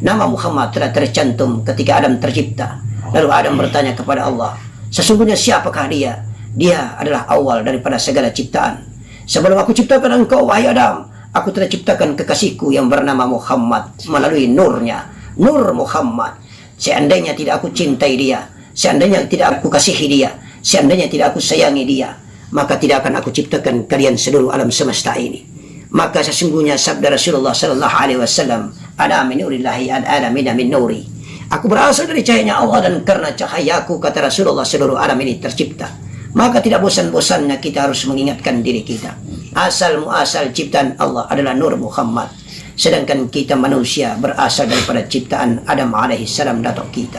Nama Muhammad telah tercantum ketika Adam tercipta. Lalu Adam bertanya kepada Allah, sesungguhnya siapakah dia? Dia adalah awal daripada segala ciptaan. Sebelum aku ciptakan engkau, wahai Adam, aku telah ciptakan kekasihku yang bernama Muhammad melalui nurnya, nur Muhammad. Seandainya tidak aku cintai dia, seandainya tidak aku kasihi dia, seandainya tidak aku sayangi dia, maka tidak akan aku ciptakan kalian seluruh alam semesta ini. Maka sesungguhnya sabda Rasulullah sallallahu alaihi wasallam, ana min nurillahi ana min nuri. Aku berasal dari cahayanya Allah, dan karena cahayaku, kata Rasulullah, seluruh alam ini tercipta. Maka tidak bosan-bosannya kita harus mengingatkan diri kita, asal muasal ciptaan Allah adalah nur Muhammad. Sedangkan kita manusia berasal daripada ciptaan Adam alaihissalam, datuk kita.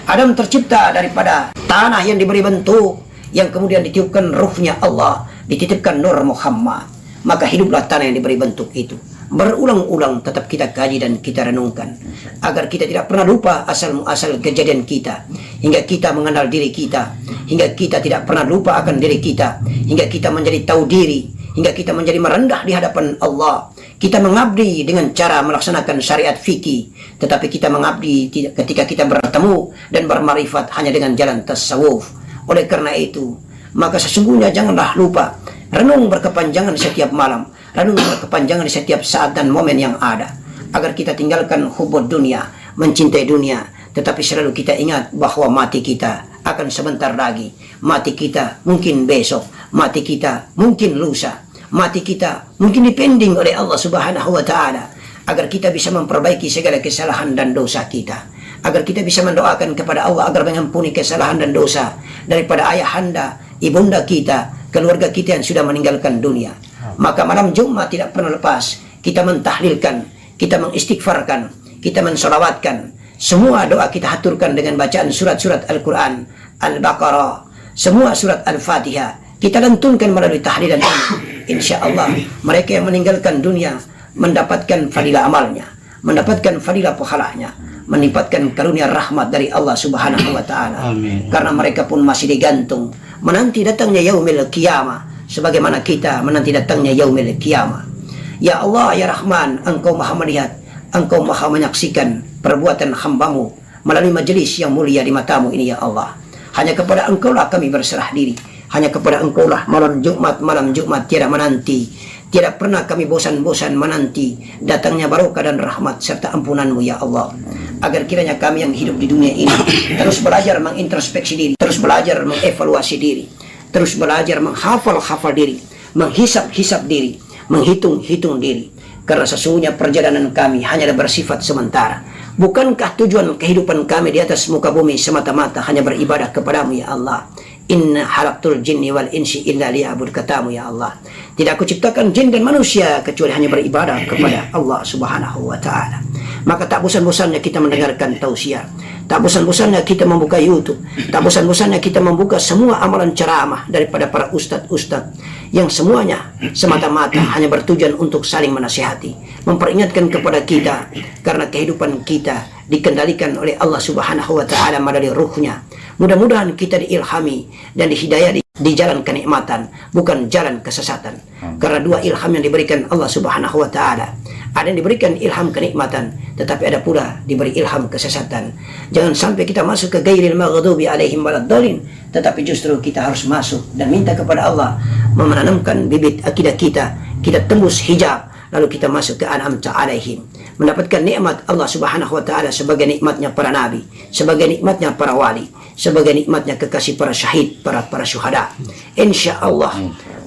Adam tercipta daripada tanah yang diberi bentuk, yang kemudian ditiupkan ruhnya Allah, dititipkan nur Muhammad. Maka hiduplah tanah yang diberi bentuk itu. Berulang-ulang tetap kita kaji dan kita renungkan, agar kita tidak pernah lupa asal muasal kejadian kita, hingga kita mengenal diri kita, hingga kita tidak pernah lupa akan diri kita, hingga kita menjadi tahu diri, hingga kita menjadi merendah di hadapan Allah. Kita mengabdi dengan cara melaksanakan syariat fikih, tetapi kita mengabdi ketika kita bertemu dan bermarifat hanya dengan jalan tasawuf. Oleh karena itu, maka sesungguhnya janganlah lupa renung berkepanjangan setiap malam, renung berkepanjangan di setiap saat dan momen yang ada, agar kita tinggalkan hubud dunia, mencintai dunia, tetapi selalu kita ingat bahwa mati kita akan sebentar lagi. Mati kita mungkin besok, mati kita mungkin lusa, mati kita mungkin dipending oleh Allah Subhanahu wa Ta'ala, agar kita bisa memperbaiki segala kesalahan dan dosa kita, agar kita bisa mendoakan kepada Allah agar mengampuni kesalahan dan dosa daripada ayahanda, ibunda kita, keluarga kita yang sudah meninggalkan dunia. Maka malam Jumat tidak pernah lepas kita mentahlilkan, kita mengistighfarkan, kita mensolawatkan. Semua doa kita haturkan dengan bacaan surat-surat Al-Quran, Al-Baqarah, semua surat Al-Fatihah kita lantunkan melalui tahlilan ini. Insya Allah mereka yang meninggalkan dunia mendapatkan fadilah amalnya, mendapatkan fadilah pahalanya, mendapatkan karunia rahmat dari Allah Subhanahu wa Ta'ala. Karena mereka pun masih digantung menanti datangnya yaumil qiyamah, sebagaimana kita menanti datangnya yaumil qiyamah. Ya Allah, ya Rahman, Engkau maha melihat, Engkau maha menyaksikan perbuatan hambamu melalui majelis yang mulia di matamu ini, ya Allah. Hanya kepada Engkau lah kami berserah diri, hanya kepada Engkau lah malam Jumat tiada menanti, tiada pernah kami bosan-bosan menanti datangnya barokah dan rahmat serta ampunanmu, ya Allah. Agar kiranya kami yang hidup di dunia ini terus belajar mengintrospeksi diri, terus belajar mengevaluasi diri, terus belajar menghafal diri, menghisap diri, menghitung diri. Karena sesungguhnya perjalanan kami hanyalah bersifat sementara. Bukankah tujuan kehidupan kami di atas muka bumi semata-mata hanya beribadah kepadamu, ya Allah? Inna halaqtul jinni wal insi illa liya'bud, katamu, ya Allah. Tidak aku ciptakan jin dan manusia kecuali hanya beribadah kepada Allah Subhanahu wa Ta'ala. Maka tak bosan-bosannya kita mendengarkan tausiah, tak bosan-bosannya kita membuka YouTube, tak bosan-bosannya kita membuka semua amalan ceramah daripada para ustadz-ustadz yang semuanya semata-mata hanya bertujuan untuk saling menasihati, memperingatkan kepada kita, karena kehidupan kita dikendalikan oleh Allah Subhanahu wa Ta'ala melalui ruhnya. Mudah-mudahan kita diilhami dan dihidayah di jalan kenikmatan, bukan jalan kesesatan. Karena dua ilham yang diberikan Allah Subhanahu wa Ta'ala, ada yang diberikan ilham kenikmatan, tetapi ada pula diberi ilham kesesatan. Jangan sampai kita masuk ke ghairil maghdubi alaihim waladdallin, tetapi justru kita harus masuk dan minta kepada Allah menanamkan bibit akidah kita, kita tembus hijab, lalu kita masuk ke an'amta alaihim, mendapatkan nikmat Allah Subhanahu wa Ta'ala sebagai nikmatnya para nabi, sebagai nikmatnya para wali, sebagai nikmatnya kekasih para syahid, para syuhada. Insya Allah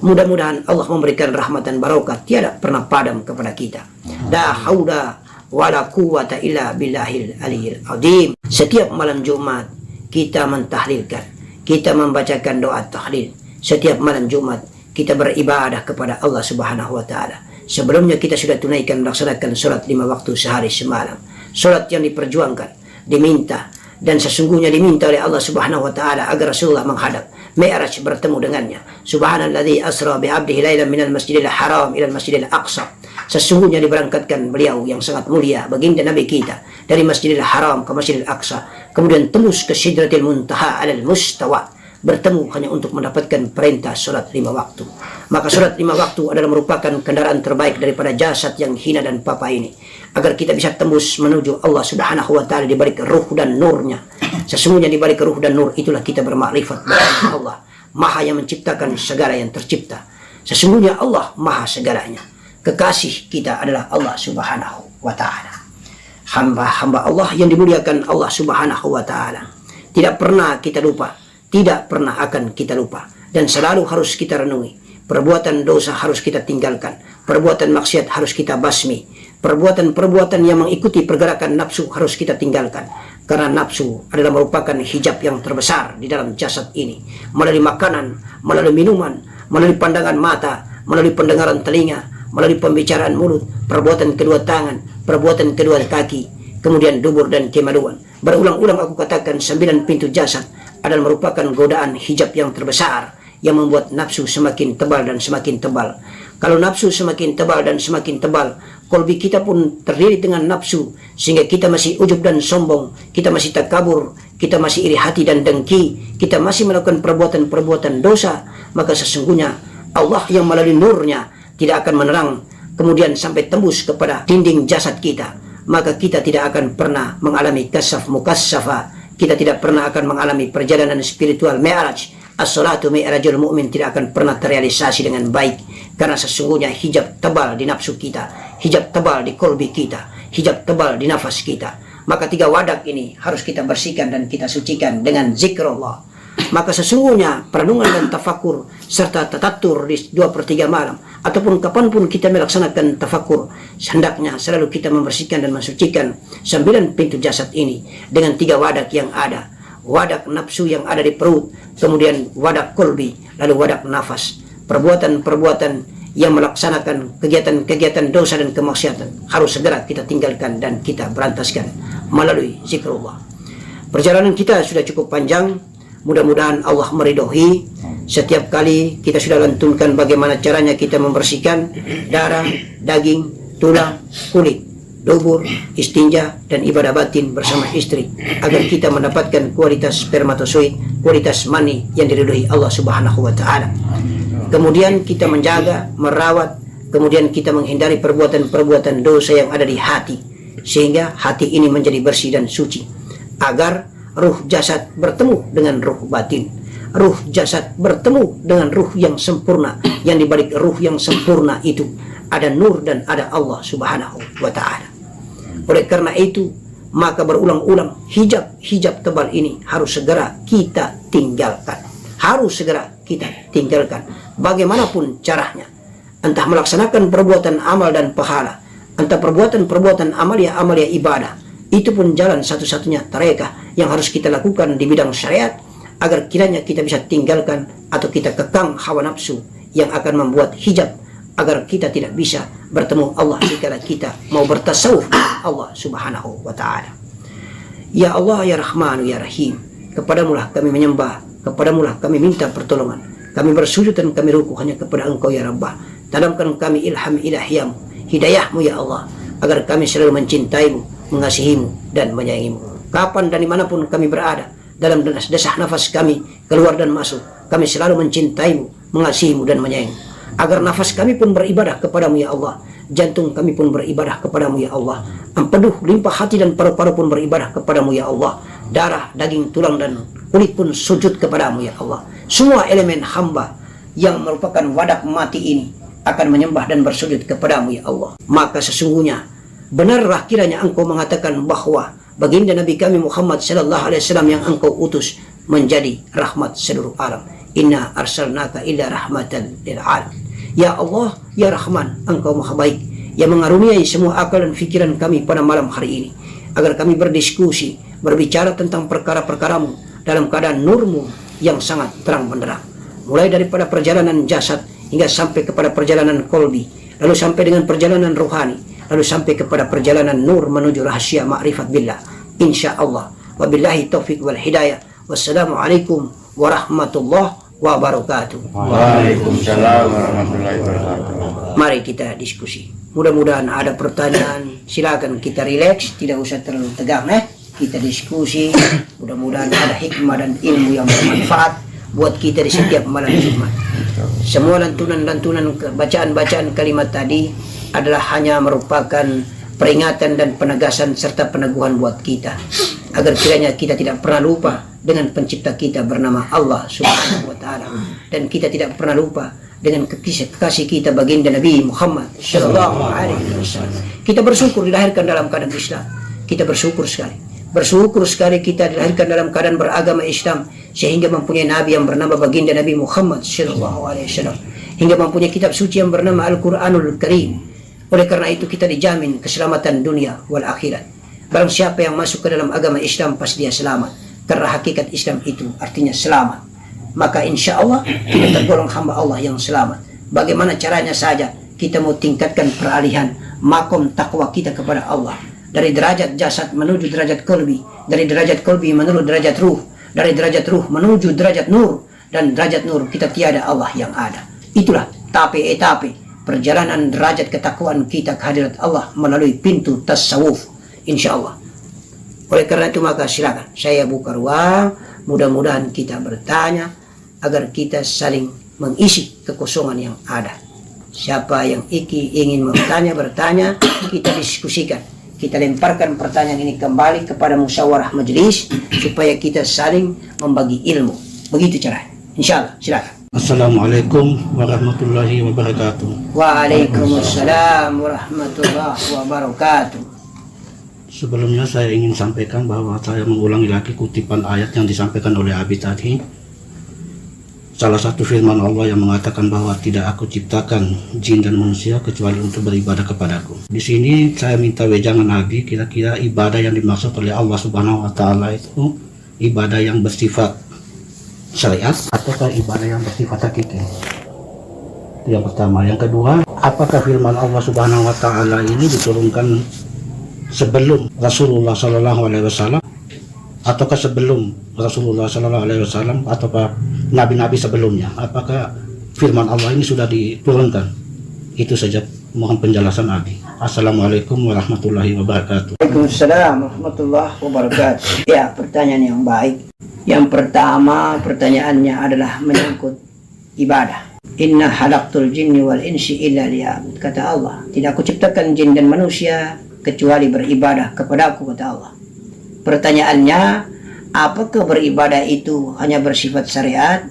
mudah-mudahan Allah memberikan rahmat dan barokah tiada pernah padam kepada kita. La haula wala quwwata illa billahil aliyil azim. Setiap malam Jumat kita mentahlilkan, kita membacakan doa tahlil. Setiap malam Jumat kita beribadah kepada Allah Subhanahu wa Ta'ala. Sebelumnya kita sudah tunaikan melaksanakan sholat 5 waktu sehari semalam. Sholat yang diperjuangkan, diminta, dan sesungguhnya diminta oleh Allah Subhanahu wa Ta'ala agar Rasulullah menghadap Mi'raj, bertemu dengannya. Subhanalladzi asra bi'abdihi lailan minal masjidil haram ilal masjidil aqsa. Sesungguhnya diberangkatkan beliau yang sangat mulia, baginda Nabi kita, dari Masjidil Haram ke Masjidil Aqsa, kemudian tembus ke Sidratil Muntaha alal Mustawa. bertemu hanya untuk mendapatkan perintah sholat 5 waktu. Maka sholat 5 waktu adalah merupakan kendaraan terbaik daripada jasad yang hina dan papa ini, agar kita bisa tembus menuju Allah Subhanahu wa ta'ala di balik ruh dan nurnya. Sesungguhnya di balik ruh dan nur itulah kita bermakrifat bahwa Allah Maha yang menciptakan segala yang tercipta. Sesungguhnya Allah Maha segalanya. Kekasih kita adalah Allah Subhanahu wa ta'ala. Hamba-hamba Allah yang dimuliakan Allah Subhanahu wa ta'ala. Tidak pernah kita lupa, tidak pernah akan kita lupa, dan selalu harus kita renungi. Perbuatan dosa harus kita tinggalkan, perbuatan maksiat harus kita basmi, perbuatan-perbuatan yang mengikuti pergerakan nafsu harus kita tinggalkan. Karena nafsu adalah merupakan hijab yang terbesar di dalam jasad ini. Melalui makanan, melalui minuman, melalui pandangan mata, melalui pendengaran telinga, melalui pembicaraan mulut, perbuatan kedua tangan, perbuatan kedua kaki, kemudian dubur dan kemaluan. Berulang-ulang aku katakan 9 pintu jasad adalah merupakan godaan hijab yang terbesar yang membuat nafsu semakin tebal dan semakin tebal. Kalau nafsu semakin tebal dan semakin tebal, kolbi kita pun terdiri dengan nafsu, sehingga kita masih ujub dan sombong, kita masih takabur, kita masih iri hati dan dengki, kita masih melakukan perbuatan-perbuatan dosa. Maka sesungguhnya Allah yang melalui nurnya tidak akan menerang kemudian sampai tembus kepada dinding jasad kita. Maka kita tidak akan pernah mengalami kasaf mukassafa, kita tidak pernah akan mengalami perjalanan spiritual mi'raj. As-salatu mi'rajul mu'min tidak akan pernah terrealisasi dengan baik, karena sesungguhnya hijab tebal di nafsu kita, hijab tebal di kolbi kita, hijab tebal di nafas kita. Maka 3 wadak ini harus kita bersihkan dan kita sucikan dengan zikrullah. Maka sesungguhnya perenungan dan tafakur serta tatatur di 2/3 malam ataupun kapanpun kita melaksanakan tafakur, hendaknya selalu kita membersihkan dan mensucikan 9 pintu jasad ini dengan 3 wadak yang ada. Wadak nafsu yang ada di perut, kemudian wadak kolbi, lalu wadak nafas. Perbuatan-perbuatan yang melaksanakan kegiatan-kegiatan dosa dan kemaksiatan harus segera kita tinggalkan dan kita berantaskan melalui zikrullah. Perjalanan kita sudah cukup panjang. Mudah-mudahan Allah meridhoi. Setiap kali kita sudah lantunkan bagaimana caranya kita membersihkan darah, daging, tulang, kulit, dubur, istinja, dan ibadah batin bersama istri, agar kita mendapatkan kualitas spermatozoid, kualitas mani yang diridhoi Allah Subhanahu wa ta'ala. Kemudian kita menjaga, merawat, kemudian kita menghindari perbuatan-perbuatan dosa yang ada di hati, sehingga hati ini menjadi bersih dan suci, agar ruh jasad bertemu dengan ruh batin, ruh jasad bertemu dengan ruh yang sempurna, yang dibalik ruh yang sempurna itu ada nur dan ada Allah Subhanahu wa ta'ala. Oleh karena itu, maka berulang-ulang hijab tebal ini harus segera kita tinggalkan, harus segera kita tinggalkan bagaimanapun caranya. Entah melaksanakan perbuatan amal dan pahala, entah perbuatan-perbuatan amalia ibadah, itu pun jalan satu-satunya tarekah yang harus kita lakukan di bidang syariat, agar kiranya kita bisa tinggalkan atau kita kekang hawa nafsu yang akan membuat hijab, agar kita tidak bisa bertemu Allah jika kita mau bertasawuf Allah Subhanahu wa ta'ala. Ya Allah, ya Rahman, ya Rahim, kepadamulah kami menyembah, kepadamulah kami minta pertolongan, kami bersujud dan kami ruku hanya kepada Engkau ya Rabbah. Tanamkan kami ilham ilahiyamu, hidayahmu ya Allah, agar kami selalu mencintaimu, mengasihimu dan menyayangimu. Kapan dan dimanapun kami berada, dalam desah nafas kami keluar dan masuk, kami selalu mencintaimu, mengasihimu dan menyayangimu. Agar nafas kami pun beribadah kepadamu ya Allah, jantung kami pun beribadah kepadamu ya Allah, empeduh limpah hati dan paru-paru pun beribadah kepadamu ya Allah, darah, daging, tulang dan kulit pun sujud kepadamu ya Allah. Semua elemen hamba yang merupakan wadak mati ini akan menyembah dan bersujud kepadamu ya Allah. Maka sesungguhnya benarlah kiranya Engkau mengatakan bahwa baginda Nabi kami Muhammad sallallahu alaihi wasallam yang Engkau utus menjadi rahmat seluruh alam. Inna arsalnaka illa rahmatan lil alamin. Ya Allah, ya Rahman, Engkau Maha Baik yang mengaruniai semua akal dan fikiran kami pada malam hari ini, agar kami berdiskusi, berbicara tentang perkara-perkaramu dalam keadaan nurmu yang sangat terang benderang, mulai daripada perjalanan jasad hingga sampai kepada perjalanan kolbi, lalu sampai dengan perjalanan rohani, lalu sampai kepada perjalanan nur menuju rahasia ma'rifat billah. Insyaallah. Wabillahi taufiq wal hidayah. Wassalamualaikum warahmatullahi wabarakatuh. Waalaikumsalam warahmatullahi wabarakatuh. Mari kita diskusi. Mudah-mudahan ada pertanyaan. Silakan kita rileks, tidak usah terlalu tegang, Kita diskusi. Mudah-mudahan ada hikmah dan ilmu yang bermanfaat. buat kita di setiap malam Jumat. Semua lantunan-lantunan bacaan-bacaan kalimat tadi adalah hanya merupakan peringatan dan penegasan serta peneguhan buat kita, agar kiranya kita tidak pernah lupa dengan pencipta kita bernama Allah Subhanahu wa Ta'ala, dan kita tidak pernah lupa dengan kekasih kita baginda Nabi Muhammad sallallahu alaihi wasallam. Kita bersyukur dilahirkan dalam keadaan Islam. Kita bersyukur sekali kita dilahirkan dalam keadaan beragama Islam, sehingga mempunyai nabi yang bernama baginda Nabi Muhammad sallallahu alaihi wasallam, hingga mempunyai kitab suci yang bernama Al-Qur'anul Karim. Oleh karena itu kita dijamin keselamatan dunia wal akhirat. Barang siapa yang masuk ke dalam agama Islam pasti dia selamat, karena hakikat Islam itu artinya selamat. Maka insya Allah kita tergolong hamba Allah yang selamat. Bagaimana caranya saja kita mau tingkatkan peralihan makom takwa kita kepada Allah, dari derajat jasad menuju derajat qalbi, dari derajat qalbi menuju derajat ruh, dari derajat ruh menuju derajat nur, dan derajat nur kita tiada Allah yang ada. Itulah etape perjalanan derajat ketakwaan kita ke hadirat Allah melalui pintu tasawuf, insya Allah. Oleh karena itu maka silakan saya buka ruang, mudah-mudahan kita bertanya agar kita saling mengisi kekosongan yang ada. Siapa yang ingin bertanya, kita diskusikan. Kita lemparkan pertanyaan ini kembali kepada musyawarah majelis supaya kita saling membagi ilmu. Begitu caranya. Insyaallah, silakan. Assalamualaikum warahmatullahi wabarakatuh. Waalaikumsalam warahmatullahi wabarakatuh. Sebelumnya saya ingin sampaikan bahwa saya mengulangi lagi kutipan ayat yang disampaikan oleh Abi tadi. Salah satu firman Allah yang mengatakan bahwa tidak aku ciptakan jin dan manusia kecuali untuk beribadah kepadaku. Di sini saya minta wejangan Abi, kira-kira ibadah yang dimaksud oleh Allah Subhanahu wa Ta'ala itu ibadah yang bersifat syariat ataukah ibadah yang bersifat hakiki? Itu yang pertama. Yang kedua, apakah firman Allah Subhanahu wa Ta'ala ini diturunkan sebelum Rasulullah Sallallahu Alaihi Wasallam ataukah sebelum Rasulullah Sallallahu Alaihi Wasallam ataukah nabi-nabi sebelumnya? Apakah firman Allah ini sudah diturunkan? Itu saja, mohon penjelasan Abi. Assalamualaikum warahmatullahi wabarakatuh. Waalaikumsalam warahmatullahi wabarakatuh. Ya, pertanyaan yang baik. Yang pertama, pertanyaannya adalah menyangkut ibadah. Inna halaqtul jinni wal insi illa liya'bud. Kata Allah, tidak aku ciptakan jin dan manusia kecuali beribadah kepadaku, kata Allah. Pertanyaannya, apakah beribadah itu hanya bersifat syariat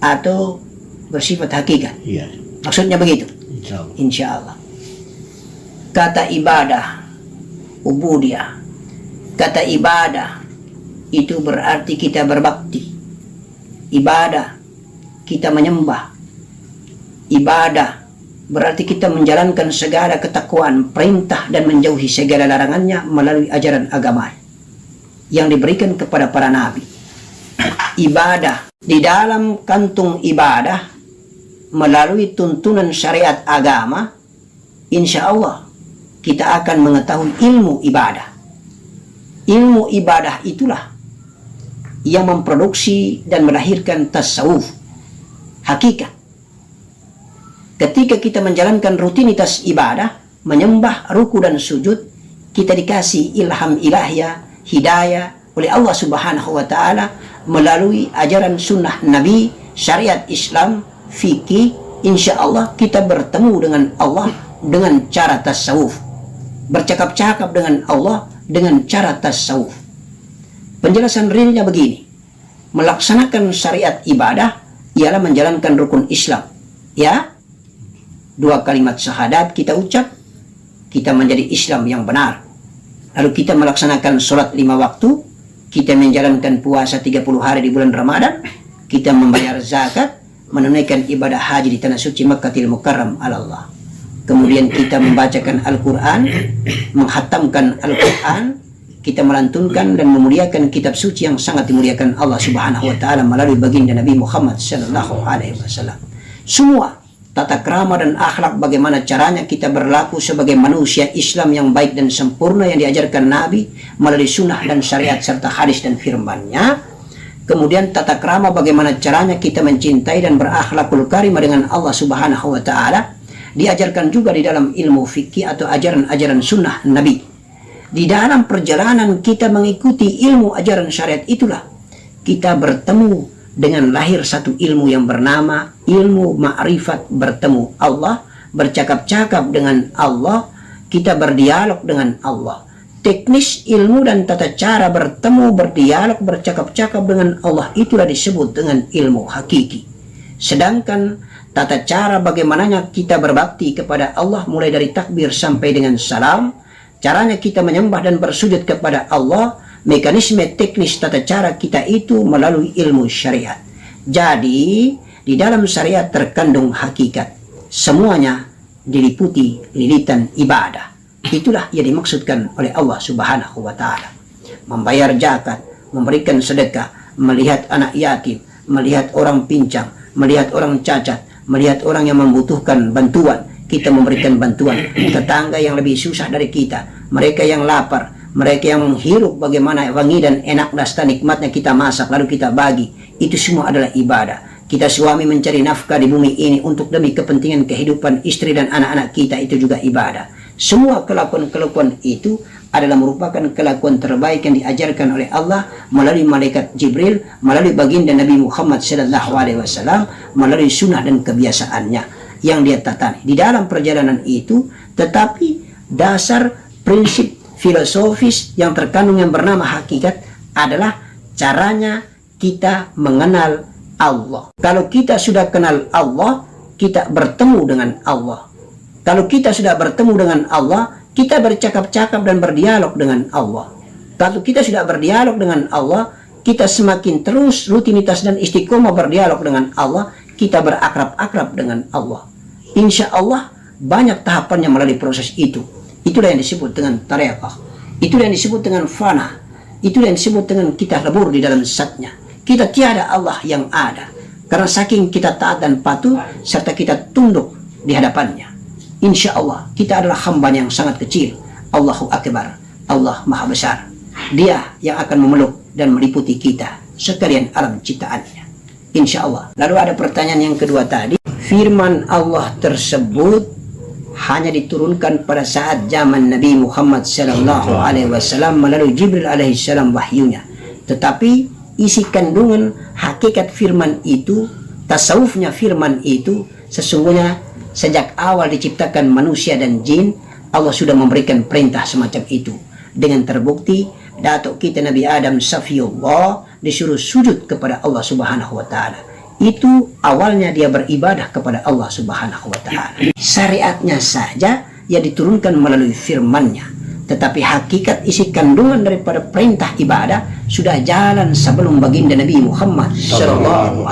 atau bersifat hakikat? Iya. Maksudnya begitu? Insyaallah. Insyaallah. Kata ibadah, ubudiyah. Kata ibadah itu berarti kita berbakti. Ibadah, kita menyembah. Ibadah berarti kita menjalankan segala ketakwaan, perintah dan menjauhi segala larangannya melalui ajaran agama yang diberikan kepada para nabi. Ibadah di dalam kantung ibadah melalui tuntunan syariat agama, insya Allah kita akan mengetahui ilmu ibadah. Ilmu ibadah itulah yang memproduksi dan melahirkan tasawuf, hakikat. Ketika kita menjalankan rutinitas ibadah, menyembah, ruku dan sujud, kita dikasih ilham ilahiyah, hidayah oleh Allah Subhanahu wa Ta'ala melalui ajaran sunnah Nabi, syariat Islam, fikih. Insya Allah kita bertemu dengan Allah dengan cara tasawuf, bercakap-cakap dengan Allah dengan cara tasawuf. Penjelasan realnya begini: melaksanakan syariat ibadah ialah menjalankan rukun Islam, ya, 2 kalimat syahadat kita ucap, kita menjadi Islam yang benar. Lalu kita melaksanakan sholat 5 waktu, kita menjalankan puasa 30 hari di bulan Ramadan, kita membayar zakat, menunaikan ibadah haji di tanah suci Makkahil Mukarram ala Allah. Kemudian kita membacakan Al-Quran, menghatamkan Al-Quran, kita melantunkan dan memuliakan kitab suci yang sangat dimuliakan Allah Subhanahu wa Ta'ala melalui baginda Nabi Muhammad sallallahu alaihi wasallam. Semua tata krama dan akhlak, bagaimana caranya kita berlaku sebagai manusia Islam yang baik dan sempurna yang diajarkan Nabi melalui sunnah dan syariat serta hadis dan firman-Nya. Kemudian tata krama bagaimana caranya kita mencintai dan berakhlakul karimah dengan Allah Subhanahu wa Ta'ala diajarkan juga di dalam ilmu fikih atau ajaran-ajaran sunnah Nabi. Di dalam perjalanan kita mengikuti ilmu ajaran syariat itulah kita bertemu dengan lahir satu ilmu yang bernama ilmu ma'rifat, bertemu Allah, bercakap-cakap dengan Allah, kita berdialog dengan Allah. Teknis ilmu dan tata cara bertemu, berdialog, bercakap-cakap dengan Allah itulah disebut dengan ilmu hakiki. Sedangkan tata cara bagaimananya kita berbakti kepada Allah mulai dari takbir sampai dengan salam, caranya kita menyembah dan bersujud kepada Allah, mekanisme teknis tata cara kita itu melalui ilmu syariat. Jadi di dalam syariat terkandung hakikat. Semuanya diliputi lilitan ibadah. Itulah yang dimaksudkan oleh Allah Subhanahu wa Ta'ala. Membayar zakat, memberikan sedekah, melihat anak yatim, melihat orang pincang, melihat orang cacat, melihat orang yang membutuhkan bantuan, kita memberikan bantuan. Tetangga yang lebih susah dari kita, mereka yang lapar, mereka yang menghirup bagaimana wangi dan enak dasta nikmatnya kita masak lalu kita bagi, itu semua adalah ibadah. Kita suami mencari nafkah di bumi ini untuk demi kepentingan kehidupan istri dan anak-anak kita, itu juga ibadah. Semua kelakuan-kelakuan itu adalah merupakan kelakuan terbaik yang diajarkan oleh Allah melalui malaikat Jibril, melalui baginda Nabi Muhammad SAW, melalui sunnah dan kebiasaannya yang dia tatani di dalam perjalanan itu. Tetapi dasar prinsip filosofis yang terkandung yang bernama hakikat adalah caranya kita mengenal Allah. Kalau kita sudah kenal Allah, kita bertemu dengan Allah. Kalau kita sudah bertemu dengan Allah, kita bercakap-cakap dan berdialog dengan Allah. Kalau kita sudah berdialog dengan Allah, kita semakin terus rutinitas dan istiqomah berdialog dengan Allah, kita berakrab-akrab dengan Allah. Insya Allah banyak tahapannya melalui proses itu. Itulah yang disebut dengan tariqah. Itulah yang disebut dengan fana. Itulah yang disebut dengan kita lebur di dalam zatnya. Kita tiada Allah yang ada. Karena saking kita taat dan patuh, serta kita tunduk di hadapannya. Insya Allah kita adalah hamba yang sangat kecil. Allahu Akbar, Allah Maha Besar. Dia yang akan memeluk dan meliputi kita sekalian alam ciptaannya, insya Allah. Lalu ada pertanyaan yang kedua tadi, firman Allah tersebut hanya diturunkan pada saat zaman Nabi Muhammad SAW melalui Jibril alaihissalam wahyunya. Tetapi isi kandungan hakikat firman itu, tasawufnya firman itu, sesungguhnya sejak awal diciptakan manusia dan jin, Allah sudah memberikan perintah semacam itu. Dengan terbukti, datuk kita Nabi Adam Safiullah disuruh sujud kepada Allah Subhanahu wa Ta'ala. Itu awalnya dia beribadah kepada Allah Subhanahu wa Ta'ala. Syariatnya saja yang diturunkan melalui firman-Nya. Tetapi hakikat isi kandungan daripada perintah ibadah sudah jalan sebelum baginda Nabi Muhammad SAW.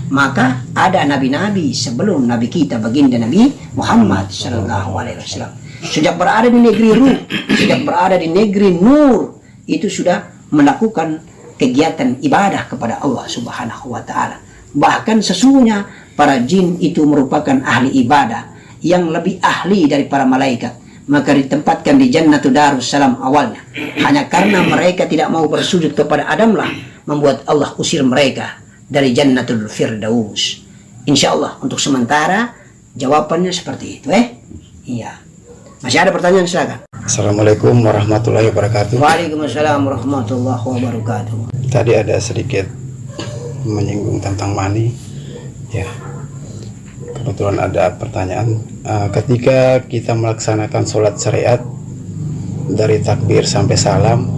Maka ada nabi-nabi sebelum nabi kita baginda Nabi Muhammad SAW. Sejak berada di negeri Ruh, sejak berada di negeri Nur, itu sudah melakukan kegiatan ibadah kepada Allah Subhanahu wa Ta'ala. Bahkan sesungguhnya para jin itu merupakan ahli ibadah yang lebih ahli dari para malaikat. Maka ditempatkan di Jannatul Darussalam awalnya. Hanya karena mereka tidak mau bersujud kepada Adamlah membuat Allah usir mereka dari Jannatul Firdaus. Insya Allah untuk sementara jawabannya seperti itu. Iya. Masih ada pertanyaan, silakan. Assalamualaikum warahmatullahi wabarakatuh. Waalaikumsalam warahmatullahi wabarakatuh. Tadi ada sedikit menyinggung tentang mani. Ya. Kebetulan ada pertanyaan. Ketika kita melaksanakan sholat syariat dari takbir sampai salam,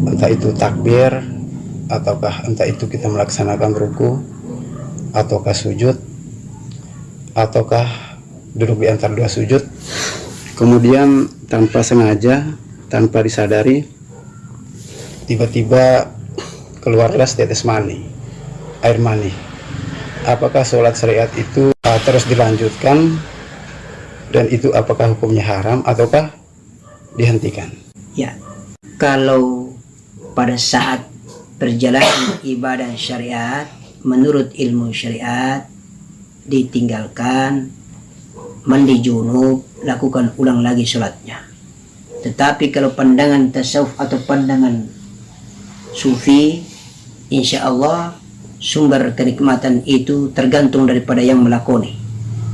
entah itu takbir ataukah entah itu kita melaksanakan ruku ataukah sujud ataukah duduk di antara dua sujud, kemudian tanpa sengaja, tanpa disadari, tiba-tiba keluarlah setetes mani, air mani. Apakah sholat syariat itu terus dilanjutkan, dan itu apakah hukumnya haram ataukah dihentikan? Ya, kalau pada saat perjalanan ibadah syariat menurut ilmu syariat ditinggalkan, mandi junub, lakukan ulang lagi sholatnya. Tetapi kalau pandangan tasawuf atau pandangan sufi, insya Allah sumber kenikmatan itu tergantung daripada yang melakoni.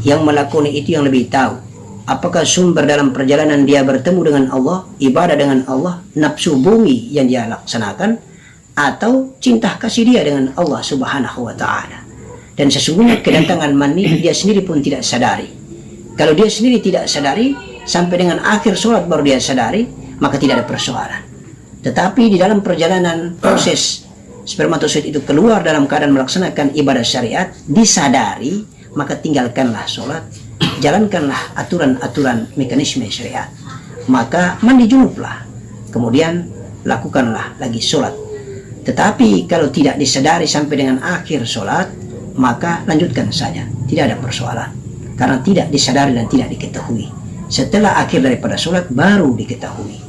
Yang melakoni itu yang lebih tahu apakah sumber dalam perjalanan dia bertemu dengan Allah, ibadah dengan Allah, nafsu bumi yang dia laksanakan, atau cinta kasih dia dengan Allah Subhanahu wa Ta'ala. Dan sesungguhnya kedatangan mani dia sendiri pun tidak sadari. Kalau dia sendiri tidak sadari, sampai dengan akhir sholat baru dia sadari, maka tidak ada persoalan. Tetapi di dalam perjalanan proses spermatozoid itu keluar dalam keadaan melaksanakan ibadah syariat, disadari, maka tinggalkanlah sholat, jalankanlah aturan-aturan mekanisme syariat. Maka mandi junublah, kemudian lakukanlah lagi sholat. Tetapi kalau tidak disadari sampai dengan akhir sholat, maka lanjutkan saja, tidak ada persoalan, karena tidak disadari dan tidak diketahui. Setelah akhir daripada sholat baru diketahui.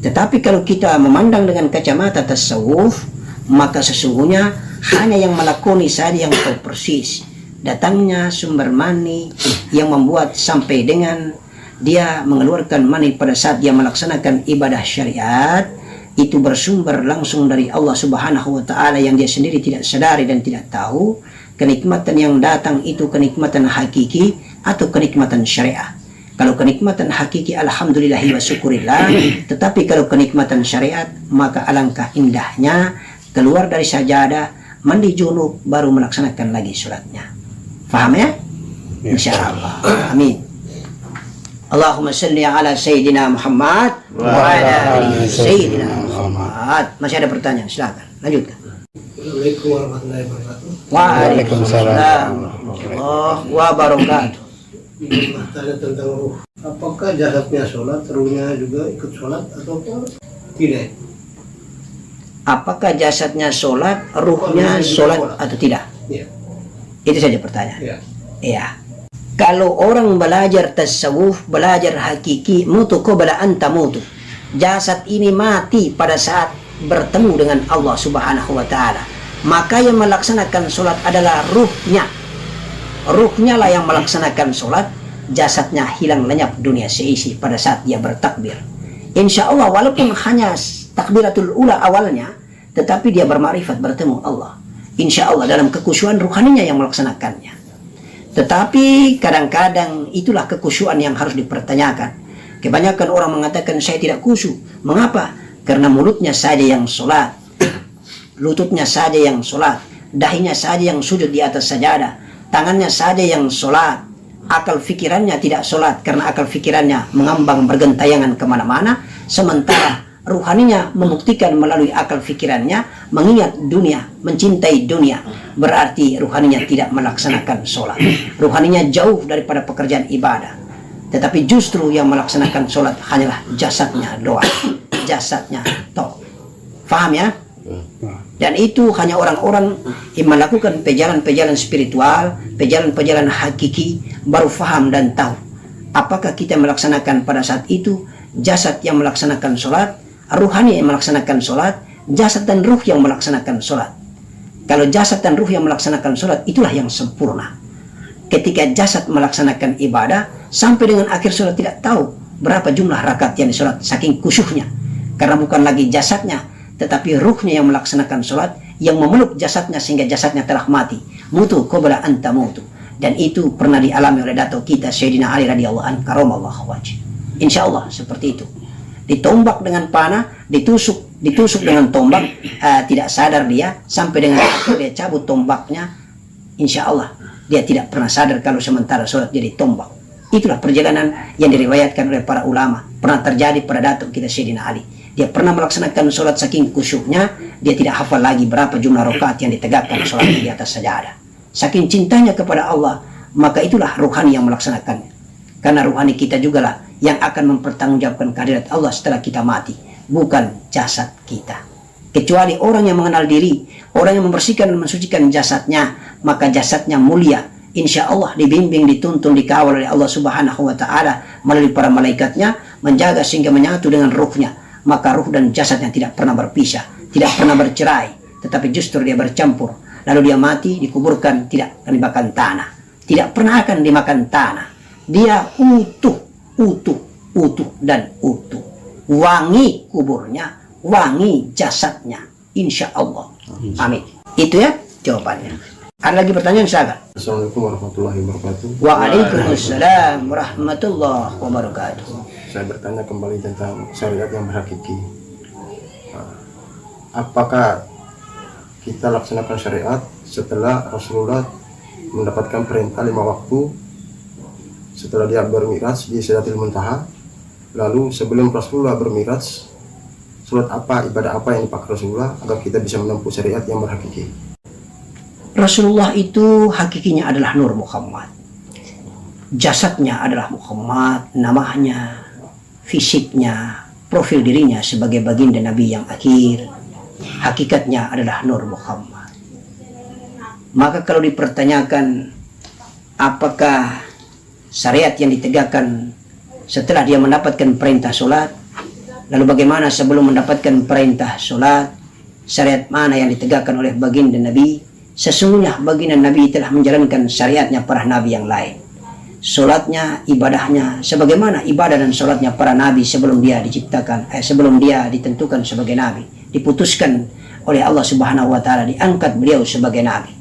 Tetapi kalau kita memandang dengan kacamata tasawuf, maka sesungguhnya hanya yang melakoni saja yang tahu persis datangnya sumber mani yang membuat sampai dengan dia mengeluarkan mani pada saat dia melaksanakan ibadah syariat, itu bersumber langsung dari Allah Subhanahu wa Ta'ala yang dia sendiri tidak sadari dan tidak tahu. Kenikmatan yang datang itu kenikmatan hakiki atau kenikmatan syariah. Kalau kenikmatan hakiki, alhamdulillahi wa syukurillah. Tetapi kalau kenikmatan syariat, maka alangkah indahnya keluar dari sajadah, mandi junub, baru melaksanakan lagi sholatnya. Faham ya? Insyaallah. Amin. Allahumma salli ala Sayyidina Muhammad wa ala ali Sayyidina Muhammad. Masih ada pertanyaan? Silakan. Lanjutkan. Assalamualaikum warahmatullahi wabarakatuh. Waalaikumsalam warahmatullahi wabarakatuh. Tanya tentang ruh. Apakah jasadnya sholat, ruhnya juga ikut sholat atau tidak? Apakah jasadnya sholat, ruhnya sholat atau tidak? Ya. Itu saja pertanyaan. Ya. Iya. Kalau orang belajar tasawuf, belajar hakiki, mutu qabla anta mutu. Jasad ini mati pada saat bertemu dengan Allah Subhanahu wa Ta'ala. Maka yang melaksanakan sholat adalah ruhnya. Ruhnya lah yang melaksanakan sholat. Jasadnya hilang lenyap dunia seisi pada saat dia bertakbir. Insya Allah walaupun hanya takbiratul ula awalnya, tetapi dia bermakrifat bertemu Allah. Insya Allah dalam kekusyuan ruhaninya yang melaksanakannya. Tetapi kadang-kadang itulah kekusyuan yang harus dipertanyakan. Kebanyakan orang mengatakan saya tidak khusyuk. Mengapa? Karena mulutnya saja yang sholat, lututnya saja yang sholat, dahinya saja yang sujud di atas sajadah, tangannya saja yang sholat, akal fikirannya tidak sholat karena akal fikirannya mengambang bergentayangan kemana-mana, sementara ruhaninya membuktikan melalui akal fikirannya mengingat dunia, mencintai dunia. Berarti ruhaninya tidak melaksanakan sholat, ruhaninya jauh daripada pekerjaan ibadah. Tetapi justru yang melaksanakan sholat hanyalah jasadnya doang, jasadnya toh. Faham ya? Dan itu hanya orang-orang yang melakukan perjalanan-perjalanan spiritual, perjalanan-perjalanan hakiki, baru faham dan tahu apakah kita melaksanakan pada saat itu jasad yang melaksanakan sholat, ruhani yang melaksanakan sholat, jasad dan ruh yang melaksanakan sholat. Kalau jasad dan ruh yang melaksanakan sholat, itulah yang sempurna. Ketika jasad melaksanakan ibadah, sampai dengan akhir sholat tidak tahu berapa jumlah rakaat yang disolat, saking khusyuknya. Karena bukan lagi jasadnya, tetapi ruhnya yang melaksanakan sholat, yang memeluk jasadnya sehingga jasadnya telah mati. Mutu qabla anta mutu. Dan itu pernah dialami oleh dato kita Sayyidina Ali radhiyallahu anhu karamallahu wajh. Insya Allah seperti itu. Ditombak dengan panah, ditusuk dengan tombak, tidak sadar dia sampai dengan dia cabut tombaknya. Insya Allah dia tidak pernah sadar kalau sementara sholat dia ditombak. Itulah perjalanan yang diriwayatkan oleh para ulama. Pernah terjadi pada datuk kita Sayyidina Ali. Dia pernah melaksanakan sholat saking khusyuknya, dia tidak hafal lagi berapa jumlah rakaat yang ditegakkan sholat di atas sajadah. Saking cintanya kepada Allah, maka itulah ruhani yang melaksanakannya. Karena ruhani kita juga lah yang akan mempertanggungjawabkan kehadirat Allah setelah kita mati, bukan jasad kita. Kecuali orang yang mengenal diri, orang yang membersihkan dan mensucikan jasadnya, maka jasadnya mulia. Insya Allah dibimbing, dituntun, dikawal oleh Allah Subhanahu wa Ta'ala melalui para malaikatnya, menjaga sehingga menyatu dengan ruhnya. Maka ruh dan jasadnya tidak pernah berpisah, tidak pernah bercerai, tetapi justru dia bercampur. Lalu dia mati, dikuburkan, tidak akan dimakan tanah, tidak pernah akan dimakan tanah. Dia utuh dan utuh. Wangi kuburnya, wangi jasadnya, insya Allah. Amin. Itu ya jawabannya. Ada lagi pertanyaan, silakan. Assalamualaikum warahmatullahi wabarakatuh. Waalaikumsalam warahmatullahi wabarakatuh. Saya bertanya kembali tentang syariat yang berhakiki. Apakah kita laksanakan syariat setelah Rasulullah mendapatkan perintah 5 waktu setelah dia bermi'raj di Sidratil Muntaha. Lalu sebelum Rasulullah bermi'raj, sholat apa, ibadah apa yang dipakai Rasulullah agar kita bisa menempuh syariat yang berhakiki? Rasulullah itu hakikinya adalah Nur Muhammad. Jasadnya adalah Muhammad, namanya, fisiknya, profil dirinya sebagai baginda Nabi yang akhir. Hakikatnya adalah Nur Muhammad. Maka kalau dipertanyakan apakah syariat yang ditegakkan setelah dia mendapatkan perintah sholat, lalu bagaimana sebelum mendapatkan perintah sholat, syariat mana yang ditegakkan oleh baginda Nabi? Sesungguhnya baginda Nabi telah menjalankan syariatnya para nabi yang lain. Sholatnya, ibadahnya, sebagaimana ibadah dan sholatnya para nabi sebelum dia diciptakan, sebelum dia ditentukan sebagai nabi, diputuskan oleh Allah Subhanahu wa Ta'ala, diangkat beliau sebagai nabi.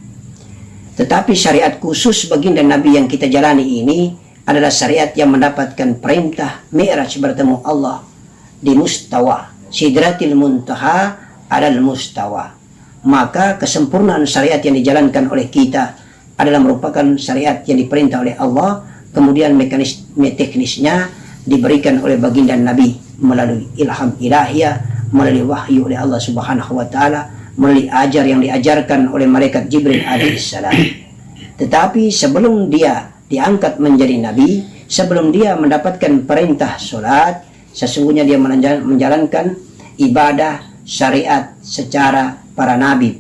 Tetapi syariat khusus baginda Nabi yang kita jalani ini adalah syariat yang mendapatkan perintah Mi'raj bertemu Allah di mustawa Sidratil Muntaha adalah mustawa. Maka kesempurnaan syariat yang dijalankan oleh kita adalah merupakan syariat yang diperintah oleh Allah, kemudian mekanisme teknisnya diberikan oleh baginda Nabi melalui ilham ilahiyah, melalui wahyu oleh Allah Subhanahu wa Ta'ala, melalui ajar yang diajarkan oleh malaikat Jibril alaihissalam. Tetapi sebelum dia diangkat menjadi nabi, sebelum dia mendapatkan perintah sholat, sesungguhnya dia menjalankan ibadah syariat secara para nabi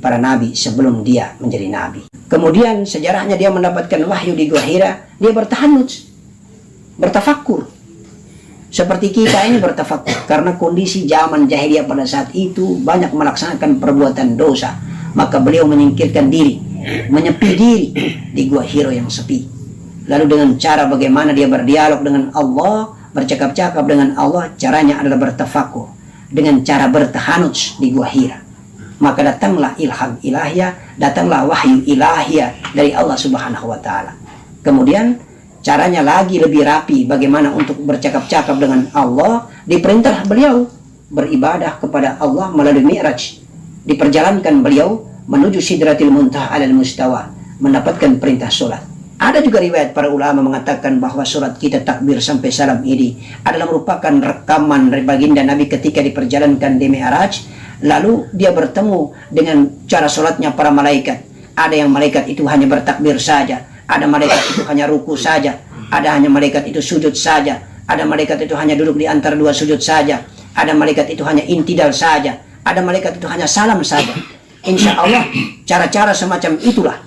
sebelum dia menjadi nabi. Kemudian sejarahnya dia mendapatkan wahyu di Gua Hira, dia bertahanut, bertafakur. Seperti kita ini bertafakur, karena kondisi zaman jahiliyah pada saat itu banyak melaksanakan perbuatan dosa, maka beliau menyingkirkan diri, menyepi diri di Gua Hira yang sepi. Lalu dengan cara bagaimana dia berdialog dengan Allah, bercakap-cakap dengan Allah, caranya adalah bertafakur dengan cara bertahanut di Gua Hira. Maka datanglah ilham ilahiyah, datanglah wahyu ilahiyah dari Allah Subhanahu wa Ta'ala. Kemudian caranya lagi lebih rapi bagaimana untuk bercakap-cakap dengan Allah, diperintah beliau beribadah kepada Allah melalui Mi'raj. Diperjalankan beliau menuju Sidratil Muntaha alal mustawa, mendapatkan perintah sholat. Ada juga riwayat para ulama mengatakan bahwa sholat kita takbir sampai salam ini adalah merupakan rekaman dari baginda Nabi ketika diperjalankan di Mi'raj. Lalu dia bertemu dengan cara sholatnya para malaikat. Ada yang malaikat itu hanya bertakbir saja, ada malaikat itu hanya ruku saja, ada hanya malaikat itu sujud saja, ada malaikat itu hanya duduk di antara dua sujud saja, ada malaikat itu hanya intidal saja, ada malaikat itu hanya salam saja. Insya Allah cara-cara semacam itulah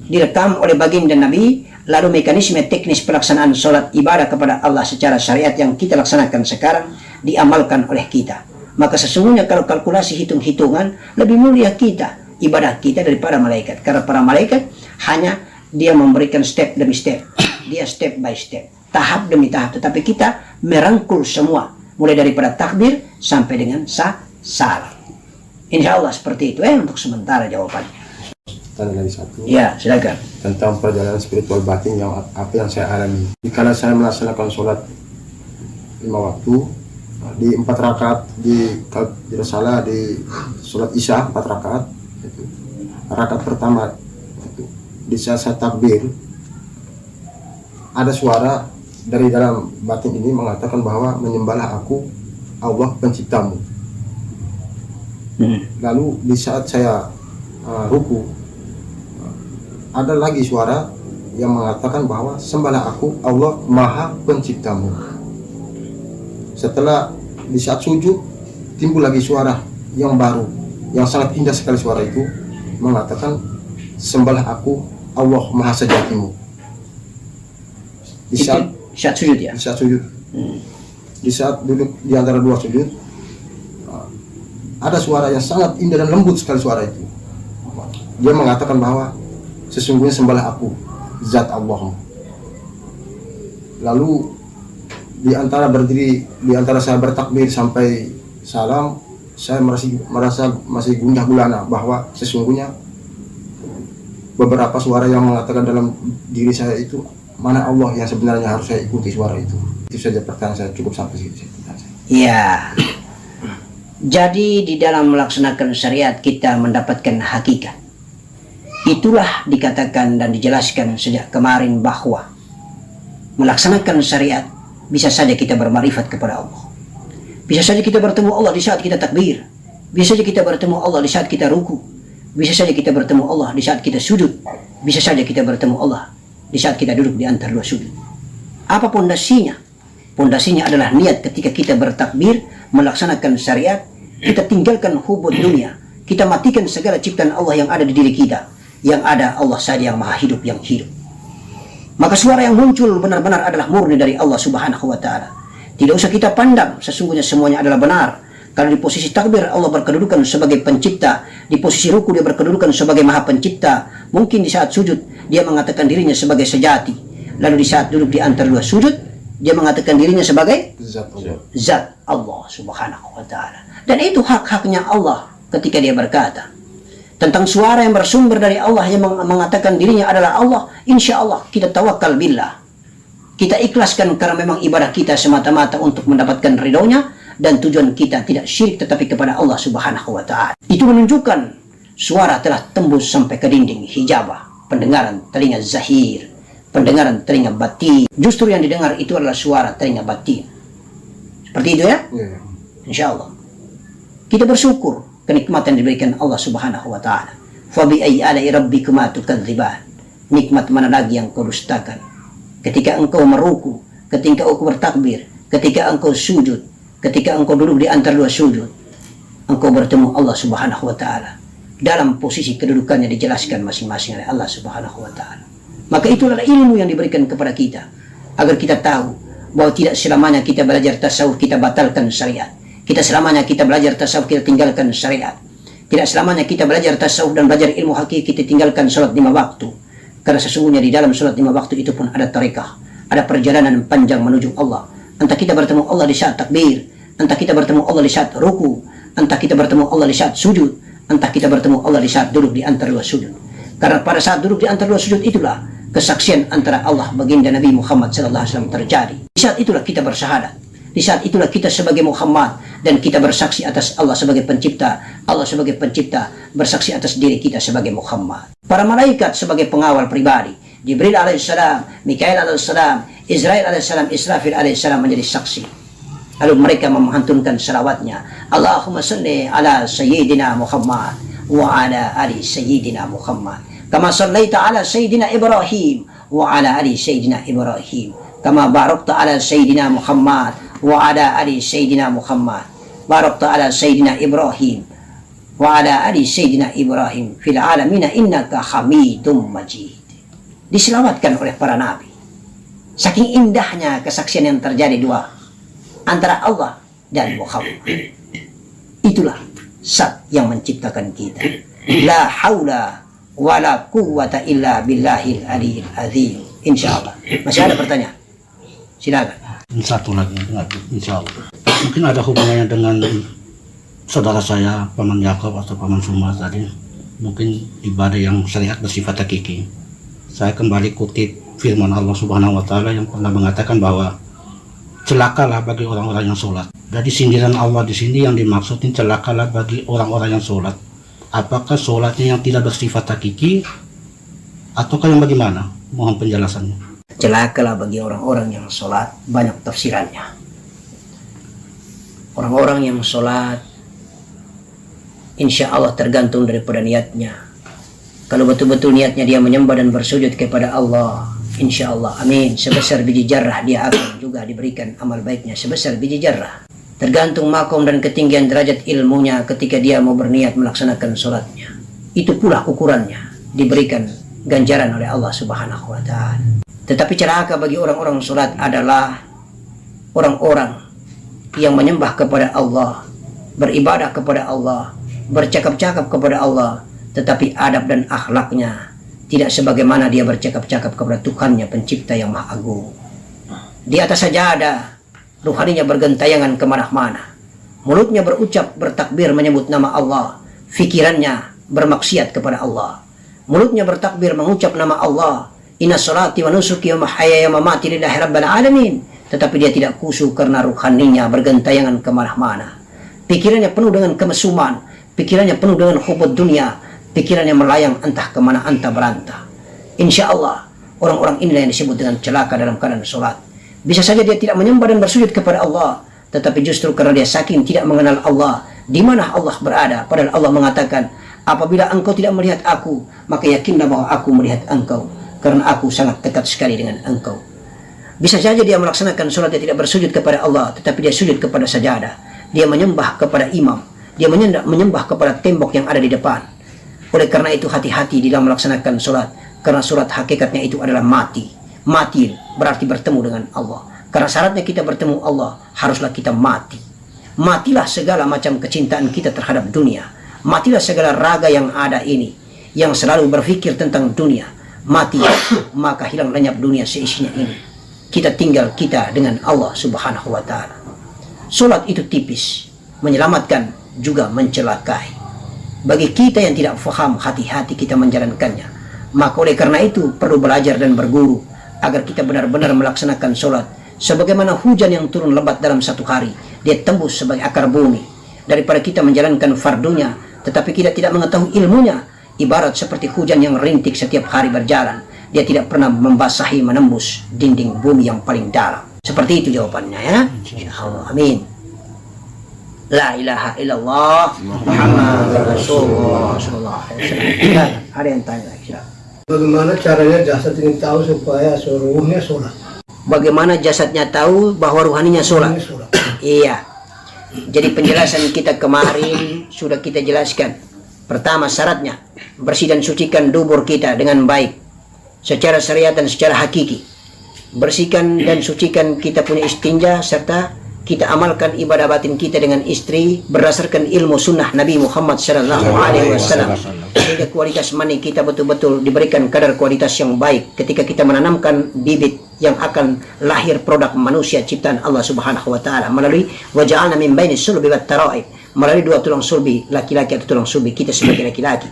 direkam oleh baginda Nabi. Lalu mekanisme teknis pelaksanaan sholat ibadah kepada Allah secara syariat yang kita laksanakan sekarang diamalkan oleh kita. Maka sesungguhnya kalau kalkulasi hitung-hitungan, lebih mulia kita, ibadah kita daripada malaikat. Karena para malaikat hanya dia memberikan step demi step, dia step by step, tahap demi tahap. Tetapi kita merangkul semua, mulai daripada takbir sampai dengan salam. Insya Allah seperti itu untuk sementara jawabannya. Tanya lagi satu. Ya, silakan. Tentang perjalanan spiritual batin yang apa yang saya alami. Jika saya melaksanakan sholat 5 waktu, di 4 rakaat di salah di sholat isya 4 rakaat itu. Rakaat pertama itu, di saat saya takbir ada suara dari dalam batin ini mengatakan bahwa menyembahlah aku Allah penciptamu. Lalu di saat saya ruku ada lagi suara yang mengatakan bahwa sembahlah aku Allah Maha Penciptamu. Setelah di saat sujud timbul lagi suara yang baru, yang sangat indah sekali suara itu mengatakan sembahlah aku Allah Maha Sejatimu. Di saat sujud ya. Di saat sujud. Di saat duduk di antara dua sujud ada suara yang sangat indah dan lembut sekali suara itu. Dia mengatakan bahwa sesungguhnya sembahlah aku zat Allah. Lalu di antara berdiri, di antara saya bertakbir sampai salam, saya merasa masih gundah gulana bahwa sesungguhnya beberapa suara yang mengatakan dalam diri saya itu mana Allah yang sebenarnya harus saya ikuti suara itu. Itu saja pertanyaan saya, cukup sampai situ. Iya. Jadi di dalam melaksanakan syariat kita mendapatkan hakikat. Itulah dikatakan dan dijelaskan sejak kemarin bahwa melaksanakan syariat bisa saja kita bermarifat kepada Allah. Bisa saja kita bertemu Allah di saat kita takbir. Bisa saja kita bertemu Allah di saat kita ruku. Bisa saja kita bertemu Allah di saat kita sujud. Bisa saja kita bertemu Allah di saat kita duduk di antara dua sujud. Apa pondasinya? Pondasinya adalah niat ketika kita bertakbir, melaksanakan syariat, kita tinggalkan hubud dunia. Kita matikan segala ciptaan Allah yang ada di diri kita. Yang ada Allah saja yang maha hidup, yang hidup. Maka suara yang muncul benar-benar adalah murni dari Allah Subhanahu wa Ta'ala. Tidak usah kita pandang, sesungguhnya semuanya adalah benar. Karena di posisi takbir Allah berkedudukan sebagai pencipta, di posisi ruku dia berkedudukan sebagai maha pencipta. Mungkin di saat sujud dia mengatakan dirinya sebagai sejati. Lalu di saat duduk di antara dua sujud dia mengatakan dirinya sebagai zat Allah Subhanahu wa Ta'ala. Dan itu hak-haknya Allah ketika dia berkata tentang suara yang bersumber dari Allah yang mengatakan dirinya adalah Allah. Insya Allah kita tawakal billah, kita ikhlaskan karena memang ibadah kita semata-mata untuk mendapatkan ridhonya, dan tujuan kita tidak syirik tetapi kepada Allah Subhanahu wa Ta'ala. Itu menunjukkan suara telah tembus sampai ke dinding hijabah, pendengaran telinga zahir, pendengaran telinga batin. Justru yang didengar itu adalah suara telinga batin. Seperti itu ya? Insya Allah kita bersyukur kenikmatan yang diberikan Allah Subhanahu wa Ta'ala. Fa bi ayyi ala'i rabbikuma tukadziban. Nikmat mana lagi yang kau dustakan? Ketika engkau meruku, ketika engkau bertakbir, ketika engkau sujud, ketika engkau duduk di antara dua sujud, engkau bertemu Allah Subhanahu wa Ta'ala. Dalam posisi kedudukannya dijelaskan masing-masing oleh Allah Subhanahu wa Ta'ala. Maka itulah ilmu yang diberikan kepada kita, agar kita tahu bahwa tidak selamanya kita belajar tasawuf kita batalkan syariat. Tidak selamanya kita belajar tasawuf kita tinggalkan syariat. Tidak selamanya kita belajar tasawuf dan belajar ilmu hakiki kita tinggalkan sholat 5 waktu. Karena sesungguhnya di dalam sholat 5 waktu itu pun ada tarekah, ada perjalanan panjang menuju Allah. Entah kita bertemu Allah di saat takbir, entah kita bertemu Allah di saat ruku, entah kita bertemu Allah di saat sujud, entah kita bertemu Allah di saat duduk di antara dua sujud. Karena pada saat duduk di antara dua sujud itulah kesaksian antara Allah baginda Nabi Muhammad SAW terjadi. Di saat itulah kita bersyahadat. Di saat itulah kita sebagai Muhammad dan kita bersaksi atas Allah sebagai pencipta, Allah sebagai pencipta bersaksi atas diri kita sebagai Muhammad. Para malaikat sebagai pengawal pribadi, Jibril alaihissalam, Mikail alaihissalam, Israel alaihissalam, Israfil alaihissalam menjadi saksi. Lalu mereka memantunkan salawatnya, Allahumma salli ala Sayyidina Muhammad wa ala ali Sayyidina Muhammad, kama sallaita ala Sayyidina Ibrahim wa ala ali Sayyidina Ibrahim, kama barakta ala Sayyidina Muhammad wa ala ali Sayyidina Muhammad, barakta ala Sayyidina Ibrahim wa ala ali Sayyidina Ibrahim fil alamina innaka hamidum majid. Diselawatkan oleh para nabi. Saking indahnya kesaksian yang terjadi dua antara Allah dan Muhammad. Itulah zat yang menciptakan kita. La haula wa la quwwata illa billahil aliyil azim. Insyaallah. Masih ada pertanyaan? Silakan. Satu lagi, insya Allah. Mungkin ada hubungannya dengan saudara saya, Paman Yakob atau Paman Suma tadi. Mungkin ibadah yang syariat bersifat hakiki. Saya kembali kutip firman Allah Subhanahu wa Ta'ala yang pernah mengatakan bahwa celakalah bagi orang-orang yang sholat. Jadi sindiran Allah di sini yang dimaksudin celakalah bagi orang-orang yang sholat. Apakah sholatnya yang tidak bersifat hakiki ataukah yang bagaimana? Mohon penjelasannya. Celakalah bagi orang-orang yang sholat, banyak tafsirannya. Orang-orang yang sholat, insya Allah tergantung daripada niatnya. Kalau betul-betul niatnya dia menyembah dan bersujud kepada Allah, insya Allah, amin, sebesar biji jarrah dia akan juga diberikan amal baiknya sebesar biji jarrah. Tergantung makom dan ketinggian derajat ilmunya ketika dia mau berniat melaksanakan sholatnya. Itu pula ukurannya, diberikan ganjaran oleh Allah Subhanahu wa Ta'ala. Tetapi celaka bagi orang-orang sholat adalah orang-orang yang menyembah kepada Allah, beribadah kepada Allah, bercakap-cakap kepada Allah, tetapi adab dan akhlaknya tidak sebagaimana dia bercakap-cakap kepada Tuhannya pencipta yang maha agung. Di atas sajadah, ruhaninya bergentayangan kemana-mana. Mulutnya berucap, bertakbir menyebut nama Allah. Fikirannya bermaksiat kepada Allah. Mulutnya bertakbir mengucap nama Allah. Inna salati wa nusuki wa mahyaya wa mamati lillahi rabbil alamin. Tetapi dia tidak khusyuk karena ruhaninya bergentayangan kemana-mana. pikirannya penuh dengan kemesuman, pikirannya penuh dengan hubud dunia, pikirannya melayang entah kemana entah berantah. Insya Allah orang-orang inilah yang disebut dengan celaka dalam keadaan sholat. Bisa saja dia tidak menyembah dan bersujud kepada Allah, tetapi justru karena dia saking tidak mengenal Allah, di mana Allah berada. Padahal Allah mengatakan, apabila engkau tidak melihat aku, maka yakinlah bahwa aku melihat engkau, karena aku sangat dekat sekali dengan engkau. Bisa saja dia melaksanakan sholat, dia tidak bersujud kepada Allah, tetapi dia sujud kepada sajadah. Dia menyembah kepada imam, dia menyembah kepada tembok yang ada di depan. Oleh karena itu hati-hati di dalam melaksanakan sholat, karena sholat hakikatnya itu adalah mati. Mati berarti bertemu dengan Allah. Karena syaratnya kita bertemu Allah, haruslah kita mati. Matilah segala macam kecintaan kita terhadap dunia. Matilah segala raga yang ada ini, yang selalu berpikir tentang dunia. Mati, maka hilang lenyap dunia seisinya ini. Kita tinggal kita dengan Allah Subhanahu wa ta'ala. Sholat itu tipis, menyelamatkan juga mencelakai. Bagi kita yang tidak faham, hati-hati kita menjalankannya. Maka oleh karena itu perlu belajar dan berguru agar kita benar-benar melaksanakan sholat sebagaimana hujan yang turun lebat dalam satu hari, dia tembus sebagai akar bumi. Daripada kita menjalankan fardunya tetapi kita tidak mengetahui ilmunya, ibarat seperti hujan yang rintik setiap hari berjalan, dia tidak pernah membasahi menembus dinding bumi yang paling dalam. Seperti itu jawabannya ya. Insyaallah. Amin. La ilaha illallah Muhammad Rasulullah sallallahu alaihi wasallam. Ada yang tanya lagi? Bagaimana caranya jasad ini tahu supaya ruhnya sholat? Bagaimana jasadnya tahu bahwa ruhaninya sholat? Iya. Jadi penjelasan kita kemarin sudah kita jelaskan. Pertama syaratnya, bersih dan sucikan dubur kita dengan baik secara syariat dan secara hakiki. Bersihkan dan sucikan kita punya istinja, serta kita amalkan ibadah batin kita dengan istri berdasarkan ilmu sunnah Nabi Muhammad SAW, sehingga kualitas mani kita betul-betul diberikan kadar kualitas yang baik ketika kita menanamkan bibit yang akan lahir produk manusia ciptaan Allah Subhanahu wa ta'ala melalui waja'alna min baini sulbi wat tara'ib, melalui dua tulang sulbi laki-laki atau tulang sulbi kita sebagai laki-laki.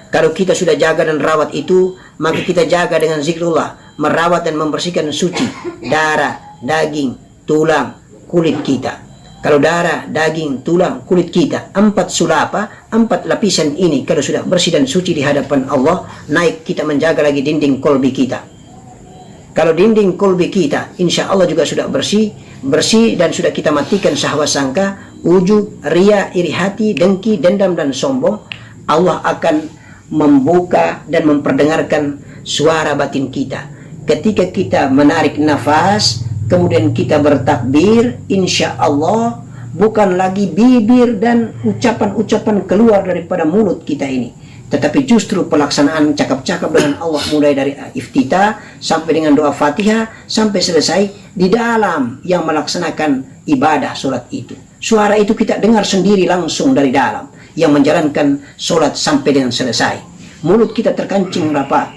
Kalau kita sudah jaga dan rawat itu, maka kita jaga dengan zikrullah, merawat dan membersihkan suci darah, daging, tulang, kulit kita. Kalau darah, daging, tulang, kulit kita, 4 sulapa, 4 lapisan ini kalau sudah bersih dan suci di hadapan Allah, naik kita menjaga lagi dinding kolbi kita. Kalau dinding kolbi kita insya Allah juga sudah bersih dan sudah kita matikan syahwat sangka, ujub, ria, iri hati, dengki, dendam dan sombong, Allah akan membuka dan memperdengarkan suara batin kita. Ketika kita menarik nafas, kemudian kita bertakbir, insya Allah bukan lagi bibir dan ucapan-ucapan keluar daripada mulut kita ini, tetapi justru pelaksanaan cakap-cakap dengan Allah, mulai dari iftitah sampai dengan doa Fatihah sampai selesai di dalam yang melaksanakan ibadah sholat itu. Suara itu kita dengar sendiri langsung dari dalam yang menjalankan sholat sampai dengan selesai. Mulut kita terkancing rapat.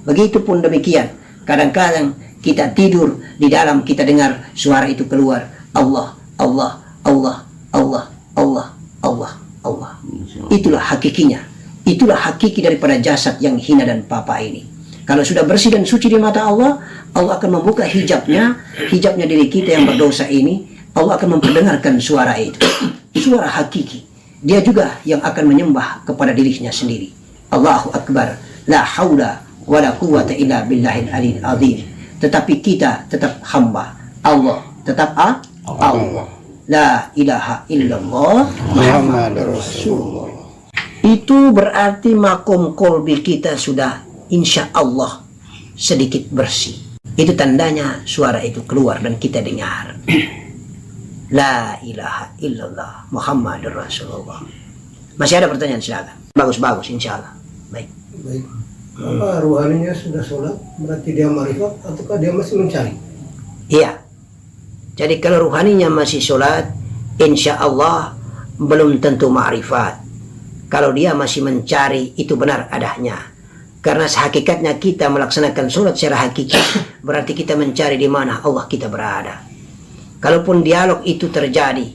Begitupun demikian, kadang-kadang kita tidur, di dalam kita dengar suara itu keluar, Allah, Allah, Allah, Allah, Allah, Allah, Allah. Itulah hakikinya. Itulah hakiki daripada jasad yang hina dan papa ini. Kalau sudah bersih dan suci di mata Allah, Allah akan membuka hijabnya diri kita yang berdosa ini. Allah akan memperdengarkan suara itu, suara hakiki. Dia juga yang akan menyembah kepada dirinya sendiri. Allahu Akbar, la haula wa la quwwata illa billahil aliyil azim. Tetapi kita tetap hamba Allah, tetap Allah. La ilaha illallah Muhammadur Rasulullah. Itu berarti makom kolbi kita sudah insya Allah sedikit bersih. Itu tandanya suara itu keluar dan kita dengar. La ilaha illallah Muhammadur Rasulullah. Masih ada pertanyaan, silakan. Bagus insya Allah. Baik. Apa ruhaninya sudah sholat, berarti dia marifat ataukah dia masih mencari? Iya. Jadi kalau ruhaninya masih sholat, insya Allah belum tentu ma'rifat. Kalau dia masih mencari, itu benar adanya. Karena sehakikatnya kita melaksanakan sholat secara hakiki, berarti kita mencari di mana Allah kita berada. Kalaupun dialog itu terjadi,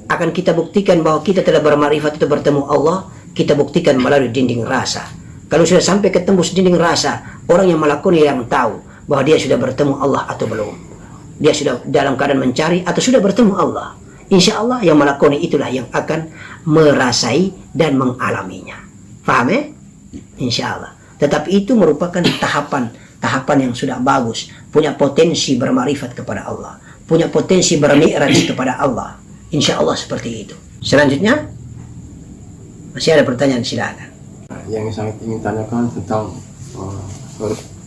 akan kita buktikan bahwa kita telah bermarifat itu bertemu Allah, kita buktikan melalui dinding rasa. Kalau sudah sampai ketembus dinding rasa, orang yang melakoni yang tahu bahwa dia sudah bertemu Allah atau belum. Dia sudah dalam keadaan mencari atau sudah bertemu Allah. Insya Allah yang melakoni itulah yang akan merasai dan mengalaminya. Faham ya? Insya Allah. Tetapi itu merupakan tahapan yang sudah bagus, punya potensi bermarifat kepada Allah, punya potensi bermi'raj kepada Allah. Insya Allah seperti itu. Selanjutnya masih ada pertanyaan, silakan. Yang saya ingin tanyakan tentang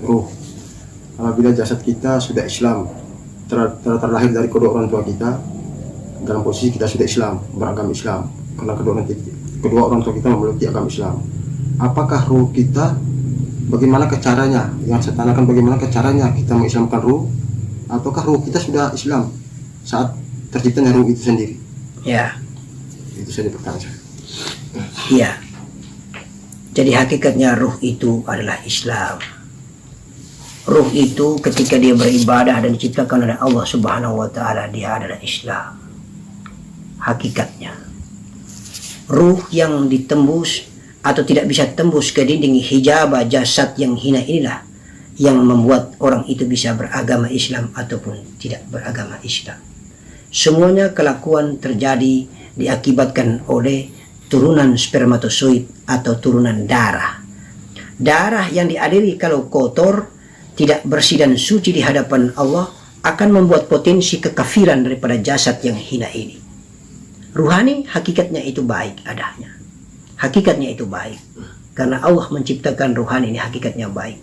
ruh. Apabila jasad kita sudah Islam, terlahir dari kedua orang tua kita, dalam posisi kita sudah Islam, beragama Islam, karena kedua orang tua kita memiliki agama Islam. Apakah ruh kita, bagaimana caranya? Yang saya tanyakan, bagaimana caranya kita mengislamkan ruh? Ataukah ruh kita sudah Islam saat terciptanya ruh itu sendiri? Ya. Itu saja pertanyaan saya. Iya. Jadi hakikatnya ruh itu adalah Islam. Ruh itu ketika dia beribadah dan diciptakan oleh Allah Subhanahu wa taala, dia adalah Islam. Hakikatnya. Ruh yang ditembus atau tidak bisa tembus ke dinding hijab jasad yang hina inilah yang membuat orang itu bisa beragama Islam ataupun tidak beragama Islam. Semuanya kelakuan terjadi diakibatkan oleh turunan spermatozoid atau turunan darah. Darah yang dialiri kalau kotor, tidak bersih dan suci di hadapan Allah, akan membuat potensi kekafiran daripada jasad yang hina ini. Ruhani hakikatnya itu baik adanya. Hakikatnya itu baik. Karena Allah menciptakan ruhani ini hakikatnya baik.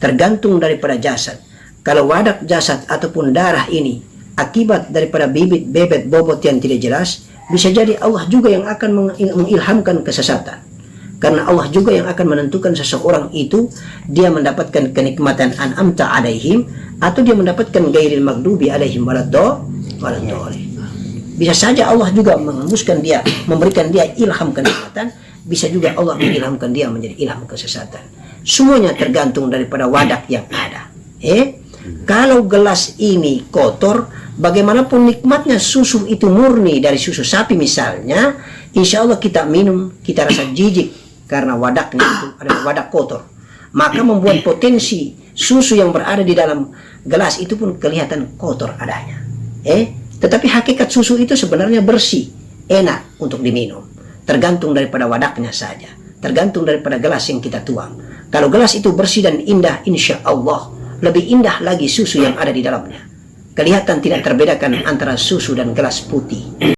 Tergantung daripada jasad. Kalau wadak jasad ataupun darah ini akibat daripada bibit bebet bobot yang tidak jelas, bisa jadi Allah juga yang akan mengilhamkan kesesatan. Karena Allah juga yang akan menentukan seseorang itu dia mendapatkan kenikmatan an'amta alaihim atau dia mendapatkan gairil maghdubi alaihim waladdallin. Bisa saja Allah juga mengembuskan dia, memberikan dia ilham kenikmatan, bisa juga Allah mengilhamkan dia menjadi ilham kesesatan. Semuanya tergantung daripada wadak yang ada. Kalau gelas ini kotor, bagaimanapun nikmatnya susu itu murni dari susu sapi misalnya, insya Allah kita minum, kita rasa jijik karena wadaknya itu adalah wadak kotor. Maka membuat potensi susu yang berada di dalam gelas itu pun kelihatan kotor adanya. Tetapi hakikat susu itu sebenarnya bersih, enak untuk diminum. Tergantung daripada wadaknya saja, tergantung daripada gelas yang kita tuang. Kalau gelas itu bersih dan indah, insya Allah lebih indah lagi susu yang ada di dalamnya. Kelihatan tidak terbedakan antara susu dan gelas putih.